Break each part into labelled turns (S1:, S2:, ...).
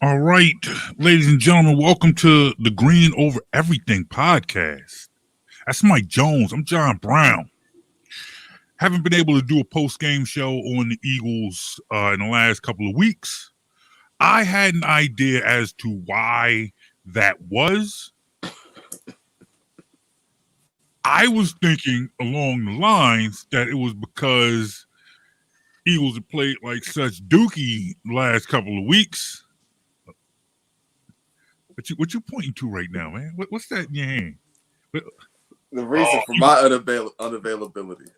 S1: All right, ladies and gentlemen, welcome to the Green Over Everything podcast. That's Mike Jones. I'm John Brown. Haven't been able to do a post-game show on the Eagles in the last couple of weeks. I had an idea as to why that was. I was thinking along the lines that it was because Eagles have played like such dookie the last couple of weeks. What you pointing to right now, man? What's that in your hand?
S2: The reason for my unavailability.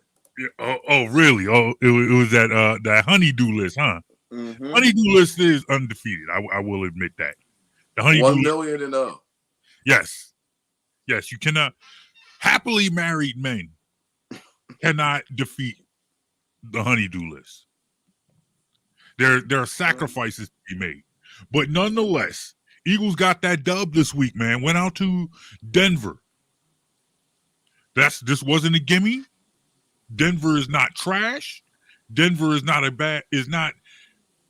S1: Oh, really? Oh, it was that honeydew list, huh?
S2: Mm-hmm.
S1: Honeydew list is undefeated. I will admit that. The honeydew
S2: 1 million and up.
S1: Yes. You cannot. Happily married men cannot defeat the honeydew list. There are sacrifices to be made, but nonetheless, Eagles got that dub this week, man. Went out to Denver. This wasn't a gimme. Denver is not trash. Denver is not a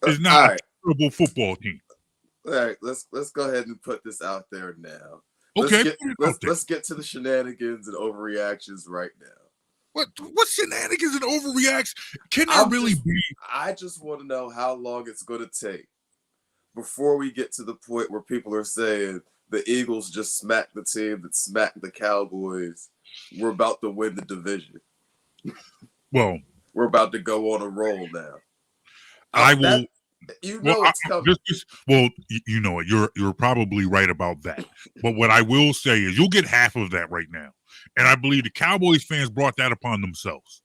S1: terrible football team.
S2: All right, let's go ahead and put this out there now.
S1: Okay,
S2: let's get to the shenanigans and overreactions right now.
S1: What shenanigans and overreacts can there really be?
S2: I just want to know how long it's going to take before we get to the point where people are saying the Eagles just smacked the team that smacked the Cowboys. We're about to win the division.
S1: Well,
S2: we're about to go on a roll now.
S1: I will.
S2: It's coming.
S1: You know it. You're probably right about that. But what I will say is you'll get half of that right now. And I believe the Cowboys fans brought that upon themselves.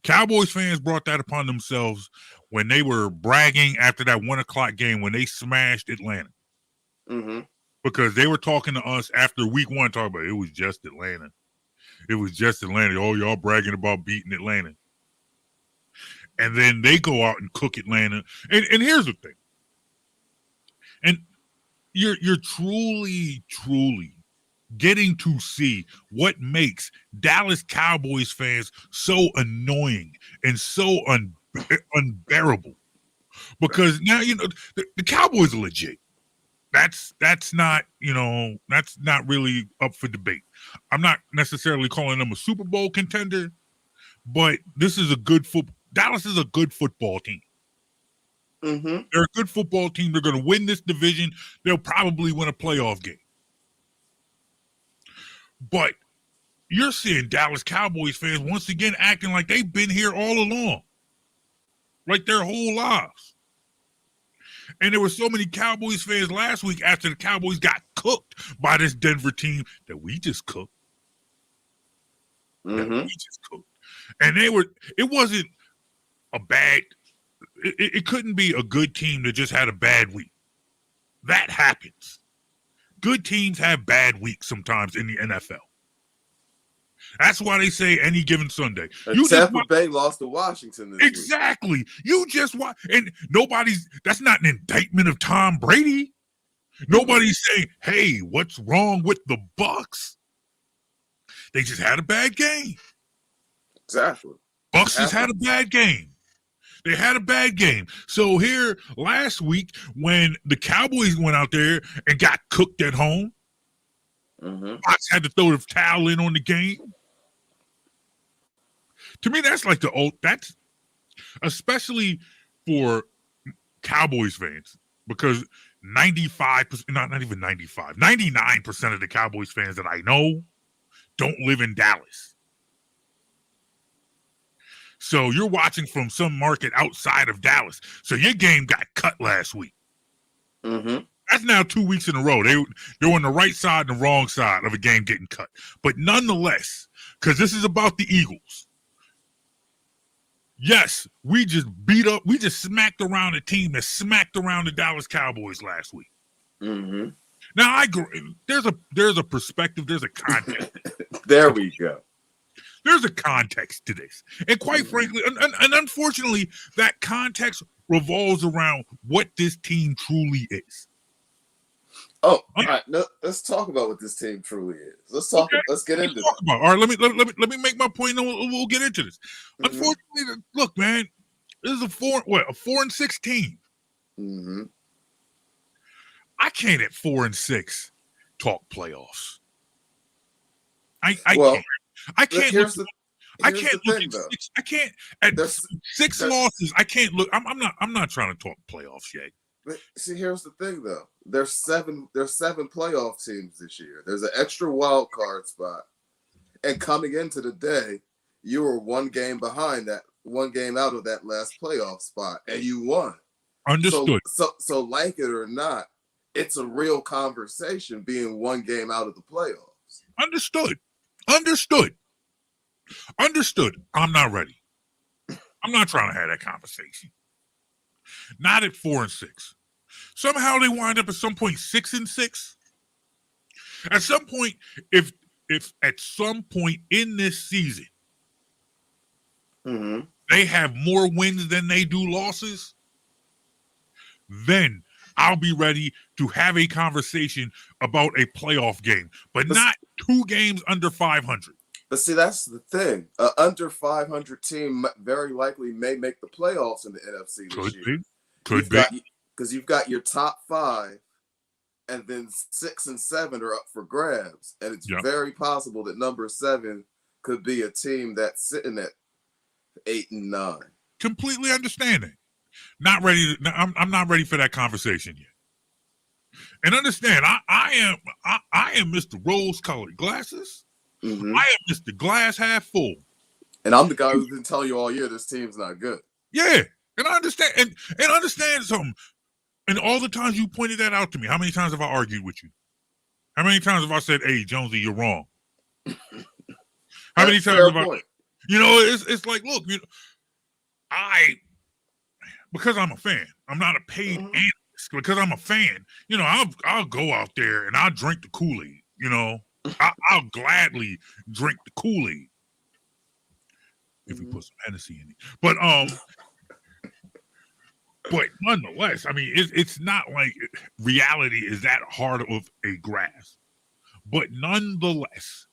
S1: Cowboys fans brought that upon themselves when they were bragging after that 1:00 game when they smashed Atlanta.
S2: Mm-hmm.
S1: Because they were talking to us after week 1, talking about it was just Atlanta. It was just Atlanta. Oh, y'all bragging about beating Atlanta. And then they go out and cook Atlanta. And here's the thing. And you're truly getting to see what makes Dallas Cowboys fans so annoying and so unbearable. Because now, the Cowboys are legit. That's not really up for debate. I'm not necessarily calling them a Super Bowl contender, but this is a good football. Dallas is a good football team.
S2: Mm-hmm.
S1: They're a good football team. They're going to win this division. They'll probably win a playoff game. But you're seeing Dallas Cowboys fans once again acting like they've been here all along, like their whole lives. And there were so many Cowboys fans last week after the Cowboys got cooked by this Denver team that we just cooked.
S2: Mm-hmm.
S1: And it wasn't a bad, it couldn't be a good team that just had a bad week. That happens. Good teams have bad weeks sometimes in the NFL. That's why they say any given Sunday.
S2: Tampa Bay lost to Washington this
S1: exactly. Week. You just watch, and that's not an indictment of Tom Brady. Nobody's saying, hey, what's wrong with the Bucs? They just had a bad game.
S2: Exactly.
S1: Bucs just had a bad game. They had a bad game. So here last week, when the Cowboys went out there and got cooked at home, Bucs had to throw the towel in on the game. To me, that's like that's especially for Cowboys fans, because 95%, not even 95, 99% of the Cowboys fans that I know don't live in Dallas. So you're watching from some market outside of Dallas. So your game got cut last week.
S2: Mm-hmm.
S1: That's now 2 weeks in a row. They were on the right side and the wrong side of a game getting cut. But nonetheless, because this is about the Eagles, yes, we just smacked around a team that smacked around the Dallas Cowboys last week.
S2: Mm-hmm.
S1: Now, I agree. There's a perspective. There's a context.
S2: There we go.
S1: There's a context to this. And quite frankly, and unfortunately, that context revolves around what this team truly is.
S2: Oh, all right. No, let's talk about what this team truly is. Let's get into it.
S1: All right, let me make my point, and we'll get into this. Mm-hmm. Unfortunately, look, man, this is a 4-6 team.
S2: Mm-hmm.
S1: can't at 4-6 talk playoffs. I
S2: Well,
S1: can't. I can't
S2: here's
S1: look.
S2: the
S1: I
S2: here's
S1: can't
S2: the
S1: look
S2: thing
S1: at
S2: though.
S1: 6. I can't at
S2: There's
S1: 6
S2: there,
S1: losses. I can't look. I'm not trying to talk playoffs yet.
S2: but see, here's the thing though. There's seven playoff teams this year. There's an extra wild card spot, and coming into the day, you were one game behind that, one game out of that last playoff spot, and you won.
S1: Understood.
S2: So like it or not, it's a real conversation being one game out of the playoffs.
S1: Understood. Understood. Understood. I'm not ready. I'm not trying to have that conversation. Not at 4-6. Somehow they wind up at some point 6-6. At some point, if at some point in this season they have more wins than they do losses, then I'll be ready to have a conversation about a playoff game, but not 2 games under 500.
S2: But see, that's the thing. An under 500 team very likely may make the playoffs in the NFC this year.
S1: Could be.
S2: Because you've got your top 5, and then 6 and 7 are up for grabs. And it's very possible that number 7 could be a team that's sitting at 8 and 9.
S1: Completely understanding. Not ready. I'm not ready for that conversation yet. And understand, I am Mr. Rose-colored glasses.
S2: Mm-hmm.
S1: I am Mr. Glass half full.
S2: And I'm the guy who's been telling you all year this team's not good.
S1: Yeah. And I understand and understand something. And all the times you pointed that out to me, how many times have I argued with you? How many times have I said, "Hey, Jonesy, you're wrong"? How many times have I? You know, it's like, look, you know, because I'm a fan. I'm not a paid analyst. Because I'm a fan, you know, I'll go out there and I'll drink the Kool-Aid. You know, I'll gladly drink the Kool-Aid if we put some Hennessy in it. But nonetheless, I mean, it's not like reality is that hard of a grasp. But nonetheless,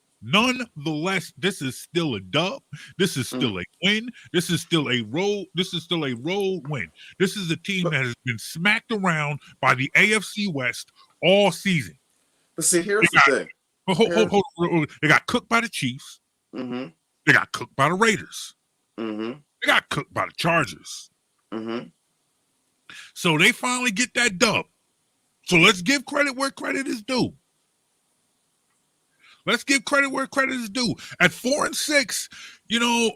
S1: this is still a dub. This is still a win. This is still a road. This is still a road win. This is a team that has been smacked around by the AFC West all season.
S2: But see, here's the thing.
S1: Hold. They got cooked by the Chiefs.
S2: Mm-hmm.
S1: They got cooked by the Raiders.
S2: Mm-hmm.
S1: They got cooked by the Chargers.
S2: Mm-hmm.
S1: So they finally get that dub. So let's give credit where credit is due. Let's give credit where credit is due. At 4-6, you know,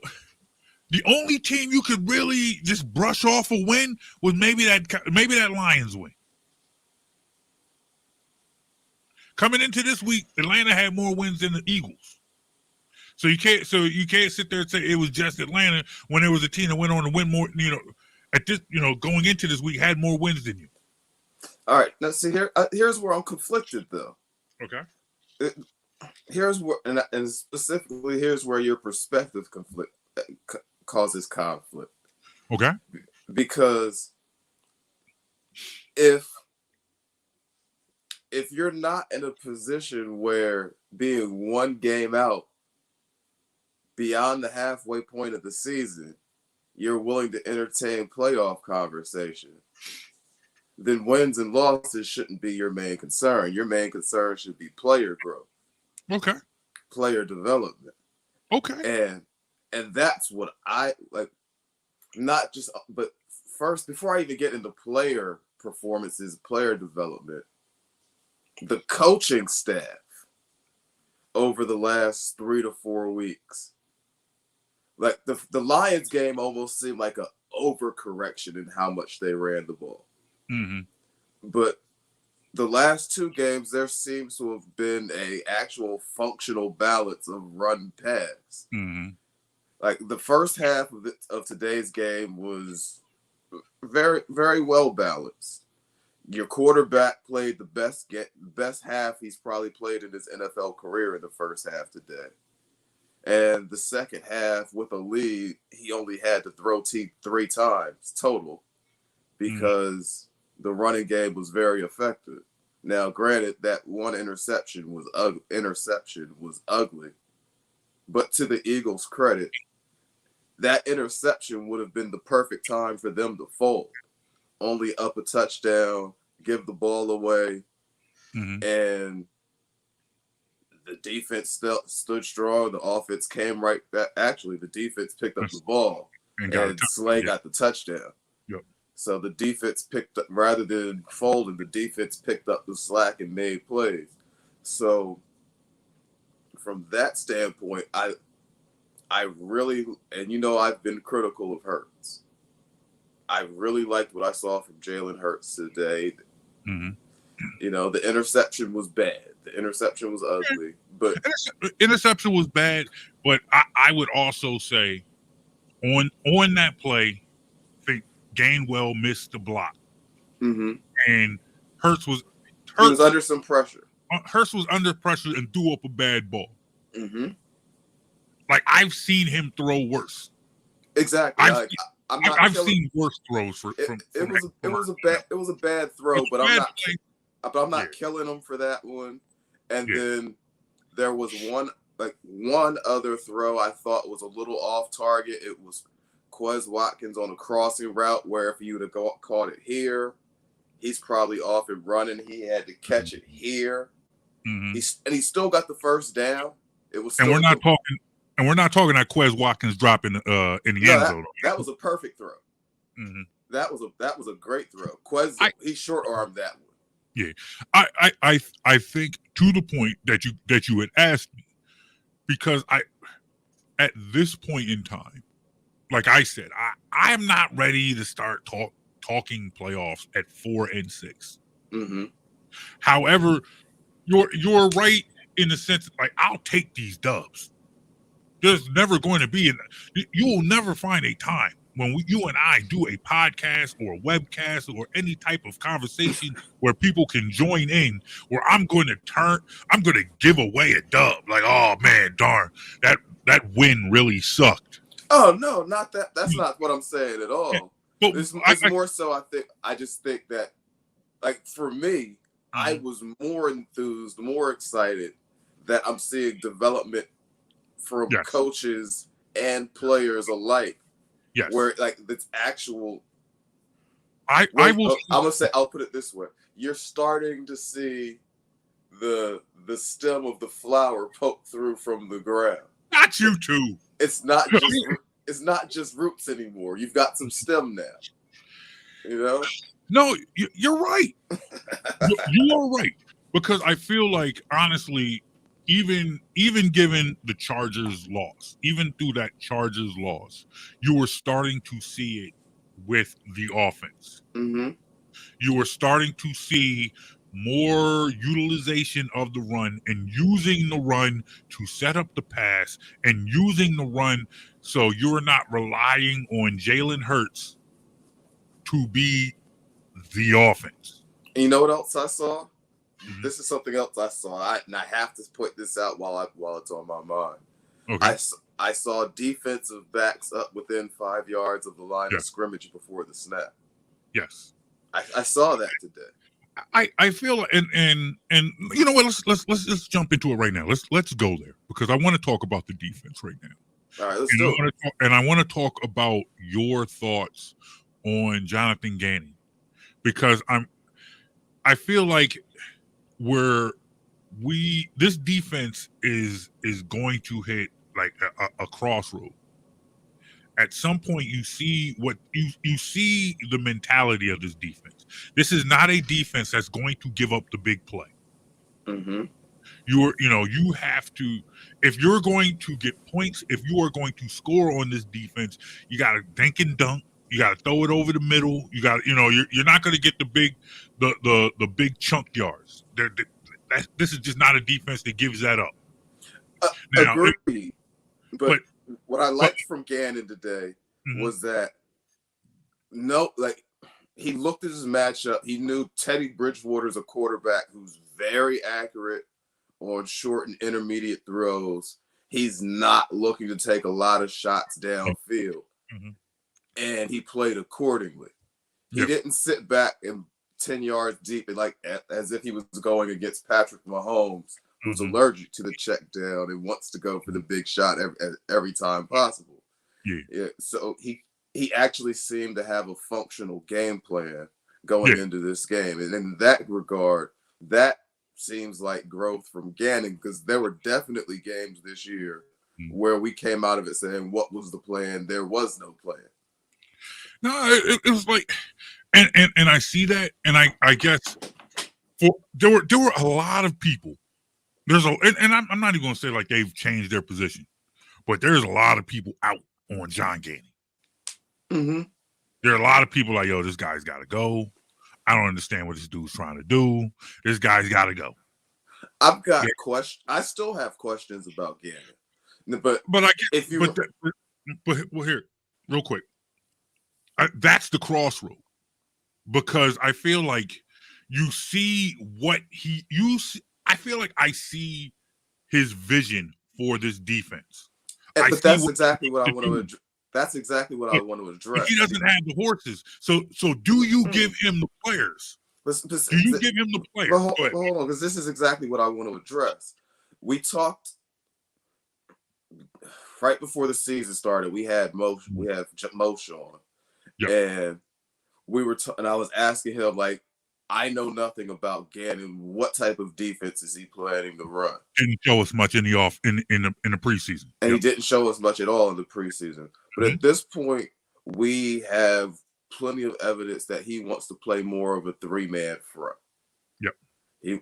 S1: the only team you could really just brush off a win was maybe that Lions win. Coming into this week, Atlanta had more wins than the Eagles. So you can't sit there and say it was just Atlanta when there was a team that went on to win more, you know, at this, you know, going into this week had more wins than you.
S2: All right, now see here's where I'm conflicted though.
S1: Okay.
S2: Here's where, and specifically here's where your perspective causes conflict.
S1: Okay.
S2: Because if you're not in a position where being one game out beyond the halfway point of the season, you're willing to entertain playoff conversation, then wins and losses shouldn't be your main concern. Your main concern should be player growth.
S1: Okay.
S2: Player development.
S1: Okay.
S2: And that's what I like. Not just, but first, before I even get into player performances, player development, the coaching staff over the last 3 to 4 weeks, like the Lions game almost seemed like an overcorrection in how much they ran the ball.
S1: Mm-hmm.
S2: But the last 2 games, there seems to have been a actual functional balance of run pass.
S1: Mm-hmm.
S2: Like the first half of today's game was very, very well balanced. Your quarterback played the best half he's probably played in his NFL career in the first half today. And the second half, with a lead, he only had to throw 3 times total because the running game was very effective. Now, granted, that one interception was ugly, but to the Eagles' credit, that interception would have been the perfect time for them to fold. Only up a touchdown, give the ball away, and the defense still stood strong. The offense came right back. Actually, the defense picked up the ball, and Slay got the touchdown.
S1: Yep.
S2: So the defense picked up, rather than folding, the defense picked up the slack and made plays. So from that standpoint, I really, and I've been critical of Hurts. I really liked what I saw from Jalen Hurts today. The interception was bad. The interception was ugly, but
S1: interception was bad. But I would also say on that play, I think Gainwell missed the block, and Hurts was
S2: under some pressure.
S1: Hurts was under pressure and threw up a bad ball. Like I've seen him throw worse.
S2: Exactly.
S1: I've seen worse throws from.
S2: It was a bad throw, but I'm not killing him for that one. And then there was one other throw I thought was a little off target. It was Quez Watkins on a crossing route where if he would have caught it here, he's probably off and running. He had to catch it here. He still got the first down. It was,
S1: and we're not talking that Quez Watkins drop in the end zone.
S2: That was a perfect throw. That was a great throw. Quez, he short armed that one.
S1: Yeah, I think to the point that you had asked me, because at this point in time, like I said, I'm not ready to start talking playoffs at 4-6. However, you're right in the sense like I'll take these dubs. There's never going to be you will never find a time when you and I do a podcast or a webcast or any type of conversation where people can join in, where I'm going to give away a dub. Like, oh man, darn, that win really sucked.
S2: Oh no, not that. That's not what I'm saying at all. Yeah, it's more so. I just think that, like for me, I was more enthused, more excited that I'm seeing development from coaches and players alike.
S1: Yes.
S2: Where like it's actual.
S1: I'm
S2: gonna say, I'll put it this way: you're starting to see the stem of the flower poke through from the ground.
S1: Not you too.
S2: It's not just roots anymore. You've got some stem now.
S1: No, you're right. You're right, because I feel like honestly, even given the Chargers loss, even through that Chargers loss, you were starting to see it with the offense. You were starting to see more utilization of the run and using the run to set up the pass and using the run so you're not relying on Jalen Hurts to be the offense.
S2: And you know what else I saw? This is something else I saw, and I have to point this out while it's on my mind.
S1: Okay.
S2: I saw defensive backs up within 5 yards of the line of scrimmage before the snap.
S1: Yes,
S2: I saw that today.
S1: I feel and you know what? Let's jump into it right now. Let's go there because I want to talk about the defense right now.
S2: All right, let's do it.
S1: And I want to talk about your thoughts on Jonathan Gannon, because I feel like this defense is going to hit like a crossroad. At some point, you see the mentality of this defense. This is not a defense that's going to give up the big play. You have to, if you're going to get points, if you are going to score on this defense, you got to dink and dunk. You got to throw it over the middle. You got, you're not going to get the big chunk yards. This is just not a defense that gives that up.
S2: Agreed. But what I liked from Gannon today was that he looked at his matchup. He knew Teddy Bridgewater's a quarterback who's very accurate on short and intermediate throws. He's not looking to take a lot of shots downfield. And he played accordingly. He didn't sit back and 10 yards deep and as if he was going against Patrick Mahomes, who's allergic to the check down and wants to go for the big shot every time possible. So he actually seemed to have a functional game plan going into this game. And in that regard, that seems like growth from Gannon, because there were definitely games this year
S1: Mm.
S2: where we came out of it saying, what was the plan? There was no plan.
S1: No, it was like, and I see that, and I guess there were a lot of people. And I'm not even going to say like they've changed their position, but there's a lot of people out on John Gannon.
S2: Mm-hmm.
S1: There are a lot of people like, yo, this guy's got to go. I don't understand what this dude's trying to do. This guy's got to go.
S2: I've got questions. I still have questions about Gannon, but
S1: I get,
S2: if you,
S1: but well, here, real quick, that's the crossroad, because I feel like you see what I feel like I see his vision for this defense.
S2: but that's exactly what I want to. That's exactly what I want to address.
S1: But he doesn't have the horses. So do you give him the players? Do you give him the players?
S2: Hold on, because this is exactly what I want to address. We talked right before the season started. We had Moshe on,
S1: yep.
S2: and we were, and I was asking him, like, I know nothing about Gannon. What type of defense is he planning to run?
S1: Didn't show us much in the preseason,
S2: and he didn't show us much at all in the preseason. But at this point, we have plenty of evidence that he wants to play more of a 3-man front.
S1: Yep.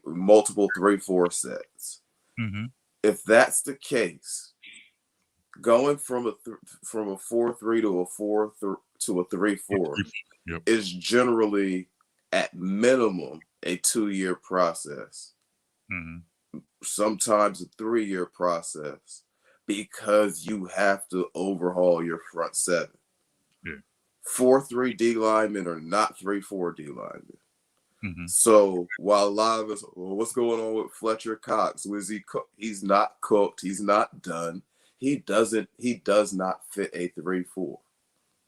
S2: Multiple 3-4 sets.
S1: Mm-hmm.
S2: If that's the case, going from a 4-3 to a 3-4
S1: yep.
S2: is generally, at minimum, a 2-year process.
S1: Mm-hmm.
S2: Sometimes a 3-year process, because you have to overhaul your front seven.
S1: Yeah.
S2: 4-3 D linemen are not 3-4 D linemen.
S1: Mm-hmm.
S2: So while a lot of us, well, what's going on with Fletcher Cox? Was he cooked? He's not cooked. He's not done. He does not fit a 3-4.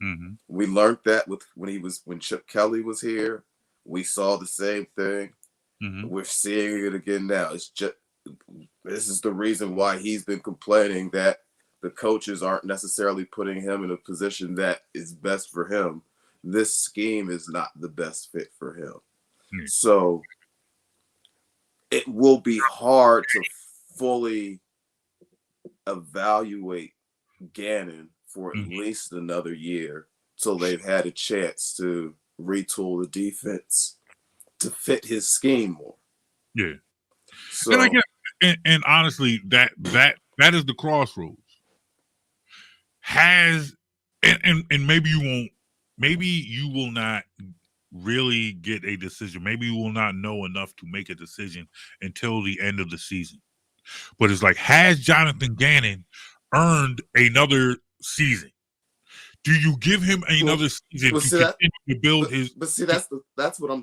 S1: Mm-hmm.
S2: We learned that when Chip Kelly was here. We saw the same thing.
S1: Mm-hmm.
S2: We're seeing it again now. It's just, this is the reason why he's been complaining that the coaches aren't necessarily putting him in a position that is best for him. This scheme is not the best fit for him. Mm-hmm. So it will be hard to fully evaluate Gannon for at least another year till they've had a chance to retool the defense to fit his scheme more.
S1: Yeah.
S2: So,
S1: and I get, and honestly, that is the crossroads. And maybe you will not really get a decision. Maybe you will not know enough to make a decision until the end of the season. But it's like, has Jonathan Gannon earned another season? Do you give him another season to continue to build his?
S2: But see, that's what I'm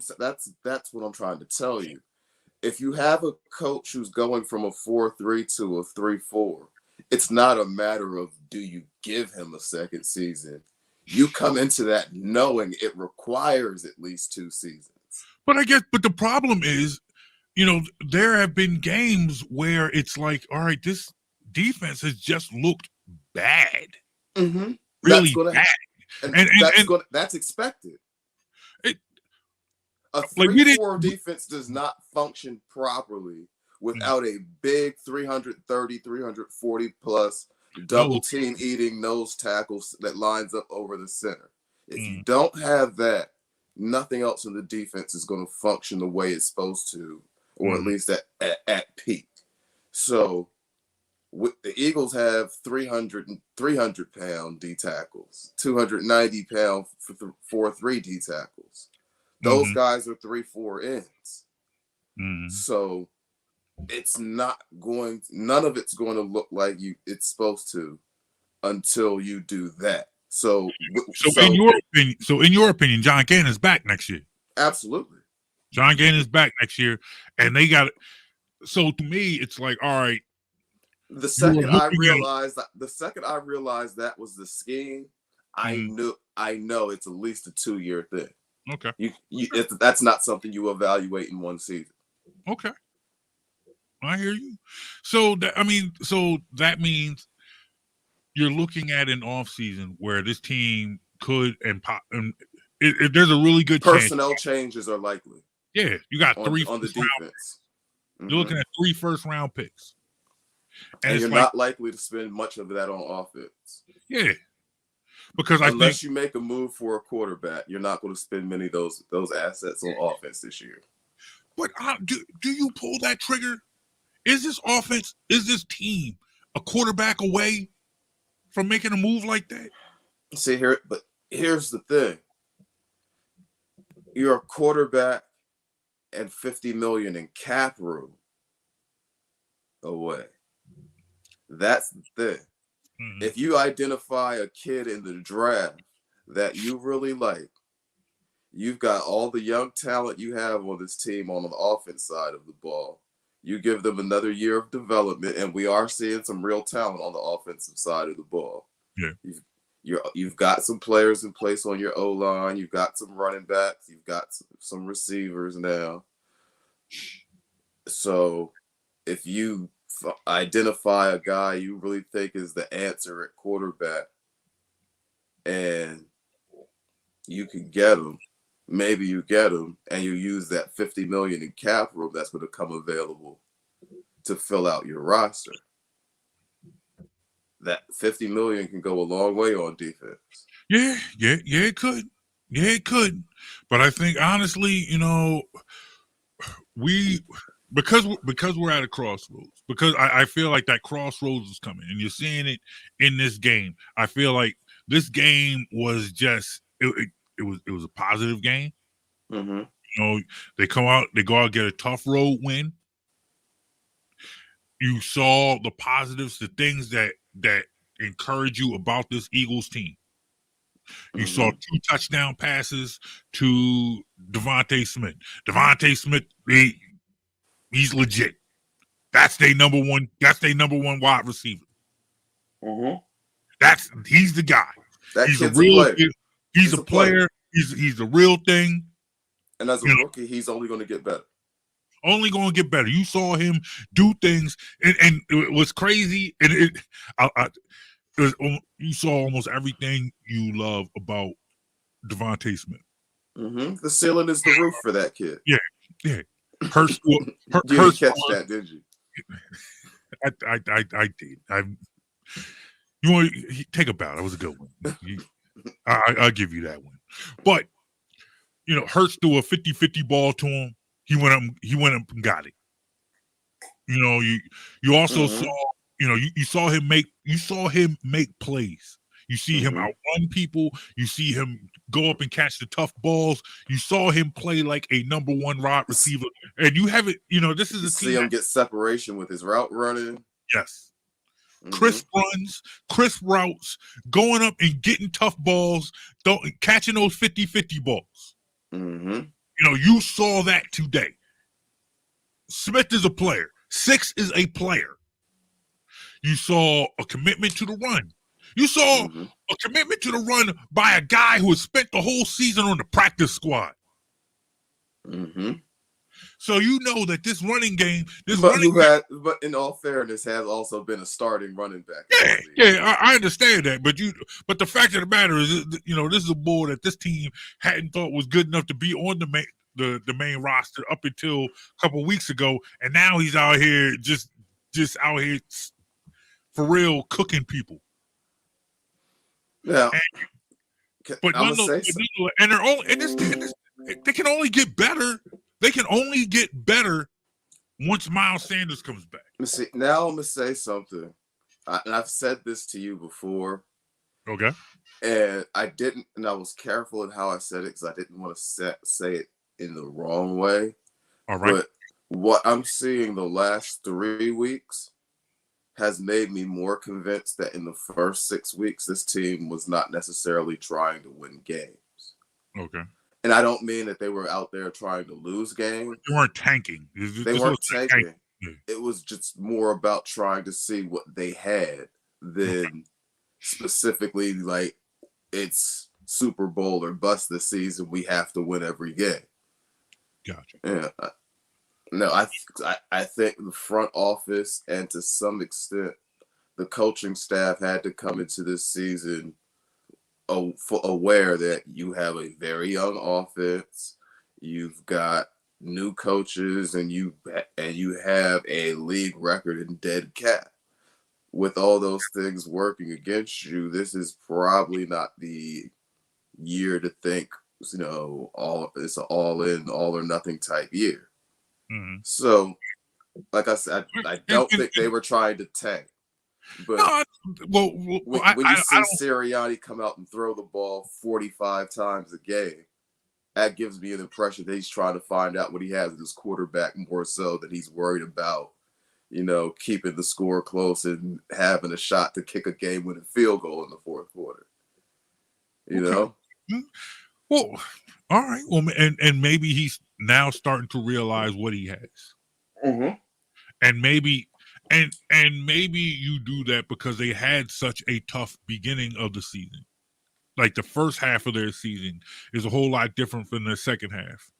S2: trying to tell you. If you have a coach who's going from a 4-3 to a 3-4, it's not a matter of do you give him a second season. You come into that knowing it requires at least 2 seasons.
S1: But the problem is, there have been games where it's like, all right, this defense has just looked bad.
S2: Mm-hmm.
S1: Really bad.
S2: That's expected. A 3-4 defense does not function properly without a big 330, 340 plus double team eating nose tackles that lines up over the center. If you don't have that, nothing else in the defense is going to function the way it's supposed to, or at least at peak. So the Eagles have 300-pound D tackles, 290-pound 4-3 D tackles. Those guys are 3-4 ends.
S1: Mm-hmm.
S2: So none of it's going to look like it's supposed to until you do that. So
S1: in your opinion, John Gannon is back next year.
S2: Absolutely.
S1: John Gannon is back next year, and they got it. So to me, it's like, all right.
S2: The second I realized that was the scheme, I know it's at least a 2-year thing.
S1: Okay.
S2: That's not something you evaluate in one season.
S1: Okay. I hear you. So that means you're looking at an off season where this team could there's a really good
S2: personnel changes are likely.
S1: Yeah, you got 3
S2: on the defense.
S1: You're
S2: Mm-hmm.
S1: looking at 3 first-round picks. And
S2: And
S1: it's
S2: you're
S1: like,
S2: not likely to spend much of that on offense.
S1: yeah, because I think
S2: Unless you make a move for a quarterback, you're not going to spend many of those assets on offense this year.
S1: but do you pull that trigger? Is this offense, is this team a quarterback away from making a move like that?
S2: See here, but here's the thing: you're a quarterback and $50 million in cap room away. That's the thing.
S1: Mm-hmm.
S2: If you identify a kid in the draft that you really like, you've got all the young talent you have on this team on the offense side of the ball. You give them another year of development, and we are seeing some real talent on the offensive side of the ball.
S1: Yeah.
S2: You've got some players in place on your O line. You've got some running backs. You've got some receivers now. So if you identify a guy you really think is the answer at quarterback, and you can get him, maybe you get him, and you use that $50 million in cap room that's going to come available to fill out your roster. That $50 million can go a long way on defense.
S1: Yeah, it could. Yeah, it could. But I think honestly, because we're at a crossroads, because I feel like that crossroads is coming, and you're seeing it in this game. I feel like this game was just it was a positive game.
S2: Mm-hmm.
S1: They go out, get a tough road win. You saw the positives, the things that encourage you about this Eagles team. You saw 2 touchdown passes to Devontae Smith. Devontae Smith, he's legit. That's their number one. That's their number one wide receiver. He's the guy.
S2: That
S1: He's a
S2: kid's
S1: real.
S2: a player.
S1: He's a player. He's the real thing.
S2: And as a rookie, he's only going to get better.
S1: Only going to get better. You saw him do things, and it was crazy. And you saw almost everything you love about Devontae Smith.
S2: Mm-hmm. The ceiling is the roof for that kid.
S1: Yeah. Hurst.
S2: You didn't catch that, did you?
S1: I did. You want to take a bow? That was a good one. I'll give you that one. But Hurst threw a 50-50 ball to him. He went up and got it. You also saw, you saw him make plays. You see him outrun people. You see him go up and catch the tough balls. You saw him play like a number 1 wide receiver. And you have it, this is a team.
S2: See him get separation with his route running.
S1: Yes. Crisp runs, crisp routes, going up and getting tough balls, catching those 50-50 balls.
S2: Mm-hmm.
S1: You saw that today. Smith is a player. Six is a player. You saw a commitment to the run. You saw a commitment to the run by a guy who has spent the whole season on the practice squad.
S2: Mm-hmm.
S1: So you know that this running game,
S2: but in all fairness, has also been a starting running back.
S1: Yeah, I understand that, but the fact of the matter is, this is a ball that this team hadn't thought was good enough to be on the main roster up until a couple weeks ago, and now he's out here just out here for real cooking people.
S2: Yeah,
S1: but they can only get better. They can only get better once Miles Sanders comes back.
S2: Now I'm gonna say something, and I've said this to you before.
S1: Okay.
S2: And I was careful in how I said it because I didn't want to say it in the wrong way.
S1: All right.
S2: But what I'm seeing the last 3 weeks has made me more convinced that in the first 6 weeks, this team was not necessarily trying to win games.
S1: Okay.
S2: And I don't mean that they were out there trying to lose games.
S1: They weren't tanking.
S2: They weren't tanking. It was just more about trying to see what they had than specifically like it's Super Bowl or bust this season. We have to win every game.
S1: Gotcha.
S2: Yeah. No, I think the front office and to some extent the coaching staff had to come into this season aware that you have a very young offense. You've got new coaches, and you have a league record in dead cap. With all those things working against you, this is probably not the year to think, it's an all in, all or nothing type year.
S1: Mm-hmm.
S2: So, like I said, I don't think they were trying to tank. But when you see Sirianni come out and throw the ball 45 times a game, that gives me an impression that he's trying to find out what he has in his quarterback more so than he's worried about, keeping the score close and having a shot to kick a game-winning field goal in the fourth quarter. You know?
S1: Well, all right. Well, and maybe he's now starting to realize what he has.
S2: Mm-hmm.
S1: And maybe you do that because they had such a tough beginning of the season. Like the first half of their season is a whole lot different from the second half.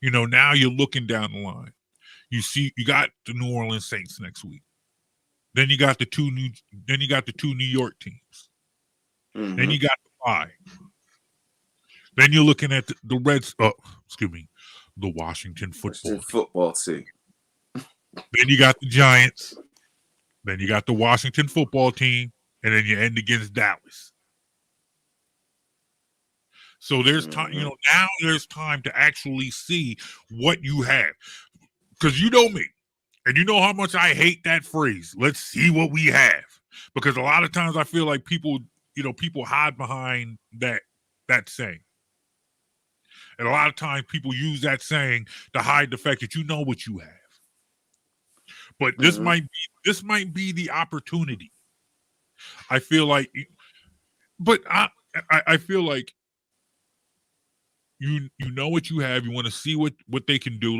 S1: Now you're looking down the line. You got the New Orleans Saints next week. Then you got the two New York teams.
S2: Mm-hmm.
S1: Then you got the bye. Then you're looking at the Washington
S2: football team.
S1: Then you got the Giants. Then you got the Washington football team, and then you end against Dallas. So there's time, now there's time to actually see what you have. Because you know me, and you know how much I hate that phrase, let's see what we have. Because a lot of times I feel like people hide behind that saying. And a lot of times people use that saying to hide the fact that you know what you have. But this might be the opportunity. I feel like, but I feel like you know what you have. You want to see what they can do.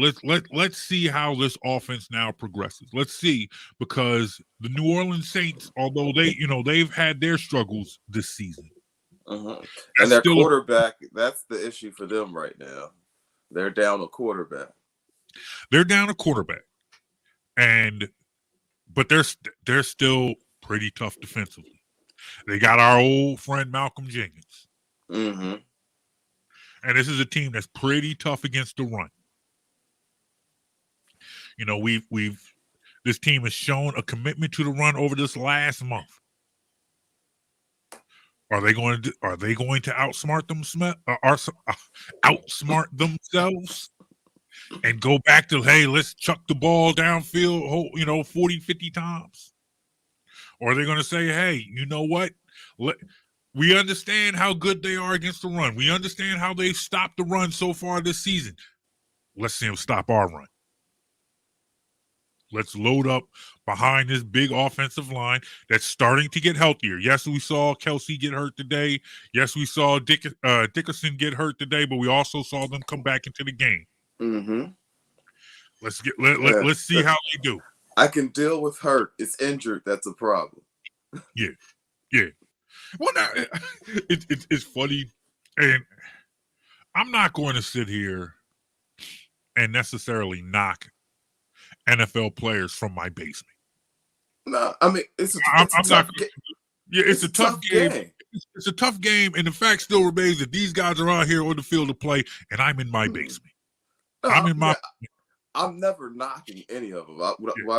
S1: Let's see how this offense now progresses. Let's see, because the New Orleans Saints, although they've had their struggles this season,
S2: and their quarterback, that's the issue for them right now. They're down a quarterback.
S1: But they're still pretty tough defensively. They got our old friend Malcolm Jenkins.
S2: Mm-hmm.
S1: And this is a team that's pretty tough against the run. This team has shown a commitment to the run over this last month. Are they going to outsmart themselves and go back to, hey, let's chuck the ball downfield, 40, 50 times? Or are they going to say, hey, you know what? We understand how good they are against the run. We understand how they've stopped the run so far this season. Let's see them stop our run. Let's load up behind this big offensive line that's starting to get healthier. Yes, we saw Kelsey get hurt today. Yes, we saw Dickerson get hurt today, but we also saw them come back into the game.
S2: Mm-hmm.
S1: Let's see how they do.
S2: I can deal with hurt. It's injured. That's a problem.
S1: Yeah. Well, now, it's funny, and I'm not going to sit here and necessarily knock NFL players from my basement.
S2: No, I mean it's a tough game.
S1: Yeah, it's a tough game. It's a tough game, and the fact still remains that these guys are out here on the field to play, and I'm in my basement.
S2: I'm never knocking any of them.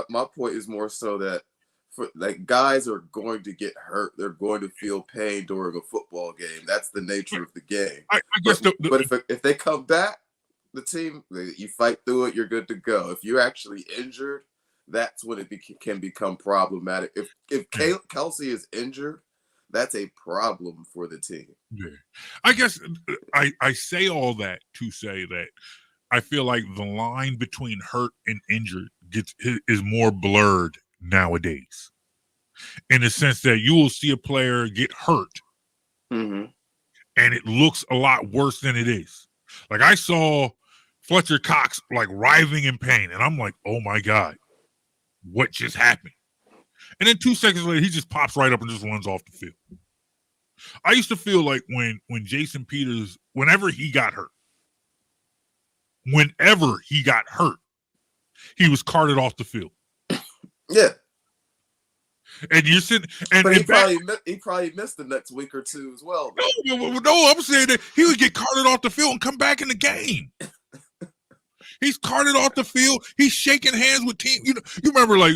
S2: My point is more so that guys are going to get hurt. They're going to feel pain during a football game. That's the nature of the game.
S1: I guess
S2: but if they come back, the team, you fight through it, you're good to go. If you're actually injured, that's when it can become problematic. If Kelsey is injured, that's a problem for the team.
S1: Yeah. I guess I say all that to say that I feel like the line between hurt and injured is more blurred nowadays, in the sense that you will see a player get hurt,
S2: and
S1: it looks a lot worse than it is. Like I saw Fletcher Cox like writhing in pain, and I'm like, oh my God, what just happened? And then 2 seconds later, he just pops right up and just runs off the field. I used to feel like when Jason Peters, whenever he got hurt, he was carted off the field.
S2: Yeah.
S1: And you're sitting,
S2: but he probably missed the next week or two as well.
S1: No, I'm saying that he would get carted off the field and come back in the game. He's carted off the field. He's shaking hands with team. You remember like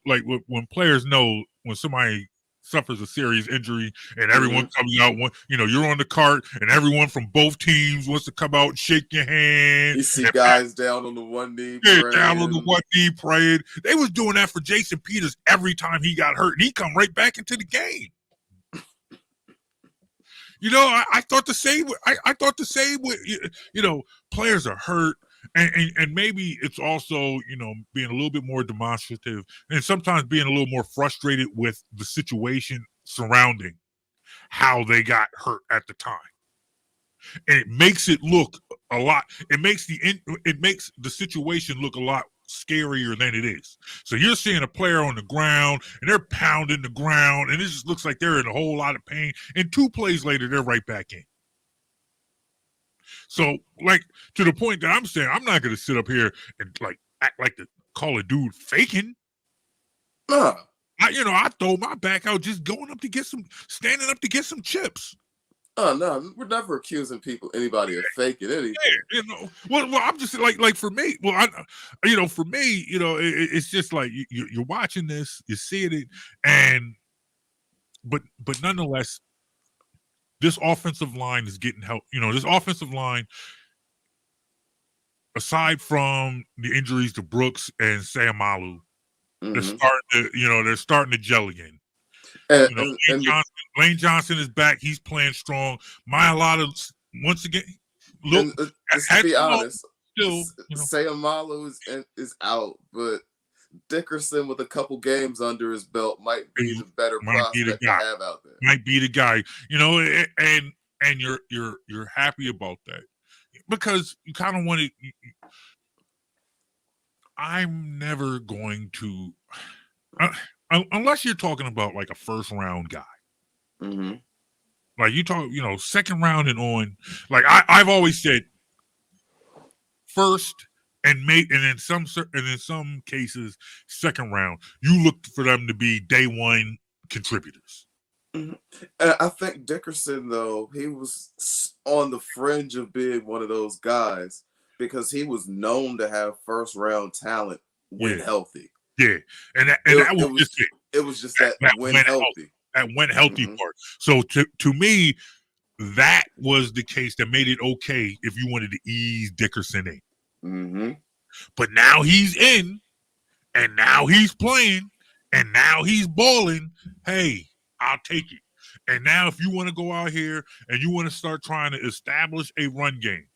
S1: like when players know when somebody suffers a serious injury and everyone comes out. You're on the cart and everyone from both teams wants to come out and shake your hand.
S2: You see guys down on the one knee praying.
S1: Down on the one knee praying. They was doing that for Jason Peters every time he got hurt, and he come right back into the game. I thought the same. I thought the same with players are hurt, and maybe it's also being a little bit more demonstrative, and sometimes being a little more frustrated with the situation surrounding how they got hurt at the time, and it makes it look a lot. It makes the situation look a lot scarier than it is. So you're seeing a player on the ground and they're pounding the ground and it just looks like they're in a whole lot of pain, and 2 plays later they're right back in. So like, to the point that I'm saying, I'm not going to sit up here and like act like to call a dude faking. I throw my back out just standing up to get some chips.
S2: Oh no, we're never accusing anybody of faking anything.
S1: Yeah, well, I'm just like for me. Well, for me, it's just like you're watching this, you're seeing it, but nonetheless, this offensive line is getting help. This offensive line, aside from the injuries to Brooks and Sayamalu, they're starting to gel again. Lane Johnson is back. He's playing strong. Mailata, once again, look.
S2: To be honest, Sayamalu is out, but Dickerson with a couple games under his belt might be the better prospect to have out there.
S1: Might be the guy, and you're happy about that because you kind of want to. I'm never going to. Unless you're talking about like a first round guy, like you talk, second round and on. Like I've always said, first and in some cases, second round. You look for them to be day one contributors.
S2: And I think Dickerson, though, he was on the fringe of being one of those guys because he was known to have first round talent when healthy.
S1: Yeah, and that was just it.
S2: It was just that when healthy.
S1: That when healthy part. So to me, that was the case that made it okay if you wanted to ease Dickerson in. But now he's in, and now he's playing, and now he's balling. Hey, I'll take it. And now if you want to go out here and you want to start trying to establish a run game,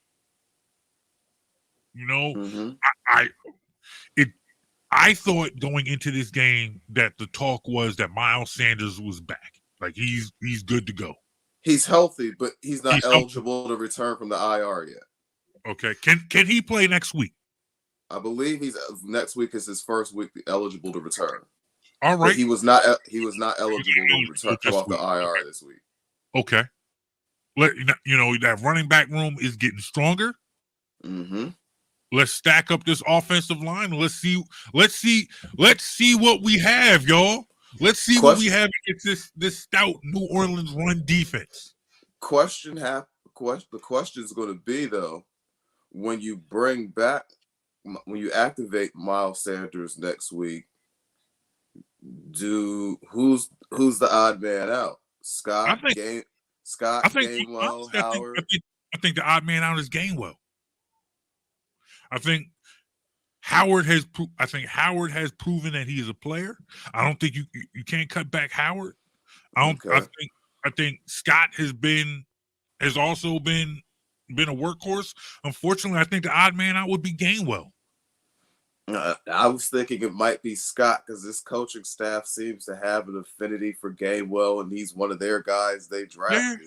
S1: I thought going into this game that the talk was that Miles Sanders was back. Like he's good to go.
S2: He's healthy, but he's not eligible to return from the IR yet.
S1: Okay. Can he play next week?
S2: I believe next week is his first week eligible to return.
S1: All right.
S2: But he was not eligible to return off the IR this week.
S1: Okay. That running back room is getting stronger. Let's stack up this offensive line. Let's see what we have, y'all. Let's see what we have against this stout New Orleans run defense.
S2: The question is going to be though, when you activate Miles Sanders next week, who's the odd man out? Scott, Gainwell, Howard.
S1: I think the odd man out is Gainwell. I think Howard has proven that he is a player. I don't think you can't cut back Howard. I think Scott has also been a workhorse. Unfortunately, I think the odd man out would be Gainwell.
S2: I was thinking it might be Scott because this coaching staff seems to have an affinity for Gainwell, and he's one of their guys they drafted.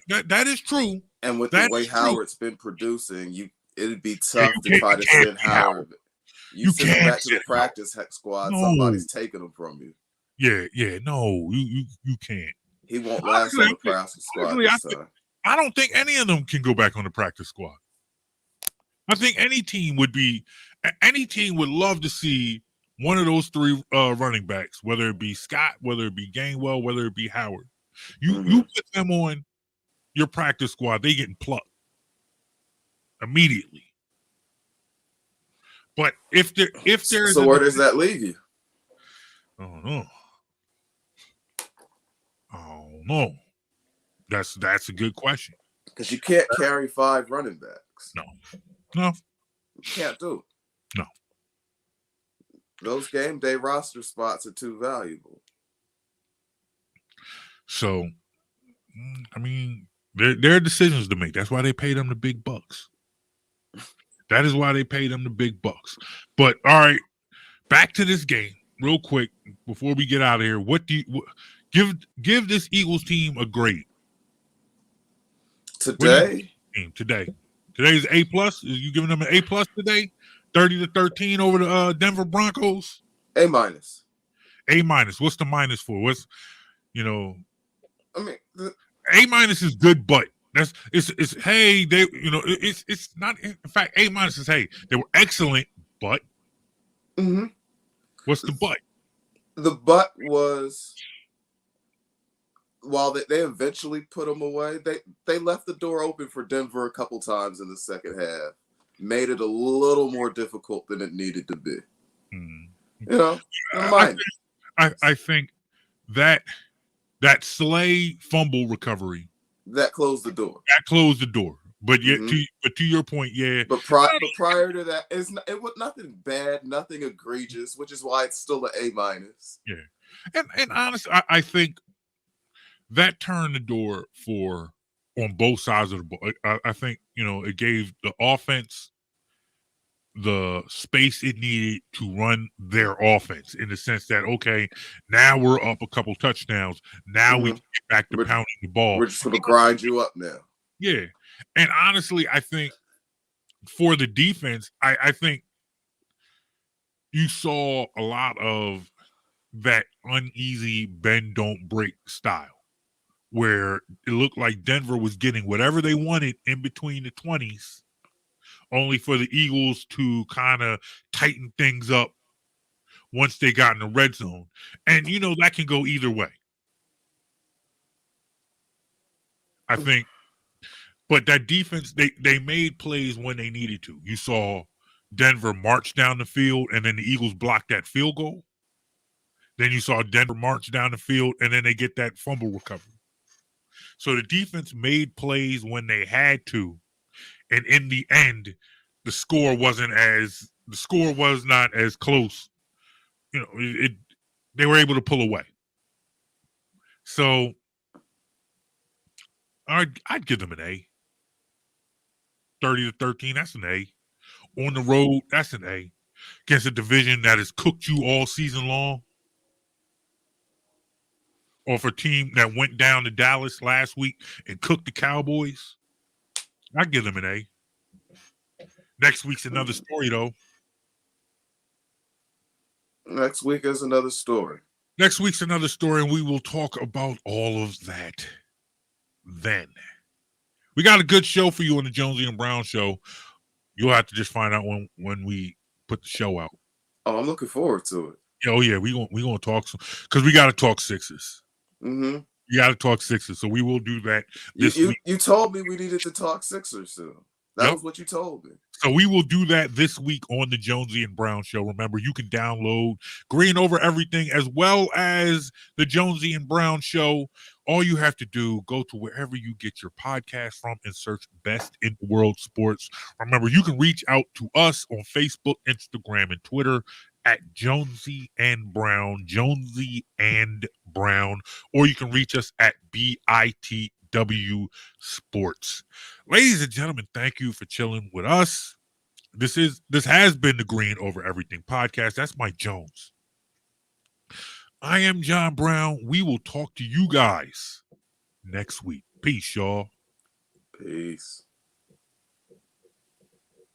S1: Yeah, that is true.
S2: And with the way Howard's been producing, it'd be tough to try to send Howard. You send him back to the practice squad, somebody's taking him from you.
S1: Yeah, no, you can't.
S2: He won't last on the practice squad this time.
S1: I don't think any of them can go back on the practice squad. I think any team would love to see one of those three running backs, whether it be Scott, whether it be Gainwell, whether it be Howard. You put them on your practice squad, they getting plucked immediately. But if there's
S2: So where does that leave you?
S1: I don't know. I don't know. That's a good question.
S2: Because you can't carry 5 running backs.
S1: No.
S2: You can't do it.
S1: No.
S2: Those game day roster spots are too valuable.
S1: So, I mean, there are decisions to make. That's why they pay them the big bucks. That is why they pay them the big bucks. But all right, back to this game real quick before we get out of here. What do you give this Eagles team a grade
S2: Today?
S1: Today is A plus. Is you giving them an A plus today? 30-13 over the Denver Broncos.
S2: A minus.
S1: A minus. What's the minus for? What's
S2: I mean,
S1: A minus is good, but it's hey, they it's not, in fact, A minus is hey, they were excellent, but what's the but?
S2: The but was, while they eventually put them away, they left the door open for Denver a couple times in the second half, made it a little more difficult than it needed to be.
S1: I think that Slay fumble recovery
S2: that closed the door.
S1: But yet, to your point, yeah.
S2: But prior to that, it was nothing bad, nothing egregious, which is why it's still an A minus.
S1: Yeah, and honestly, I think that turned the door on both sides of the ball. I think it gave the offense the space it needed to run their offense, in the sense that, okay, now we're up a couple touchdowns. Now we can get back to pounding the ball.
S2: We're just going to grind you up now.
S1: Yeah. And honestly, I think for the defense, I think you saw a lot of that uneasy bend, don't break style, where it looked like Denver was getting whatever they wanted in between the 20s, only for the Eagles to kind of tighten things up once they got in the red zone. And, that can go either way. I think. But that defense, they made plays when they needed to. You saw Denver march down the field, and then the Eagles blocked that field goal. Then you saw Denver march down the field, and then they get that fumble recovery. So the defense made plays when they had to. And in the end, the score was not as close. They were able to pull away. So I'd give them an A. 30-13, that's an A. On the road, that's an A. Against a division that has cooked you all season long, or for a team that went down to Dallas last week and cooked the Cowboys, I'd give them an A. Next week's another story, though.
S2: Next week is another story.
S1: Next week's another story, and we will talk about all of that then. We got a good show for you on the Jonesy and Brown Show. You'll have to just find out when we put the show out.
S2: Oh, I'm looking forward to it.
S1: Oh yeah, we gonna talk some, because we got to talk Sixers.
S2: You
S1: got to talk Sixers, so we will do that this week.
S2: You told me we needed to talk Sixers soon. That was what you told me.
S1: So we will do that this week on the Jonesy and Brown Show. Remember, you can download Green Over Everything as well as the Jonesy and Brown Show. All you have to do, go to wherever you get your podcast from and search Best in World Sports. Remember, you can reach out to us on Facebook, Instagram, and Twitter at Jonesy and Brown, or you can reach us at BITW Sports. Ladies and gentlemen, thank you for chilling with us. This has been the Green Over Everything podcast. That's Mike Jones. I am John Brown. We will talk to you guys next week. Peace, y'all.
S2: Peace.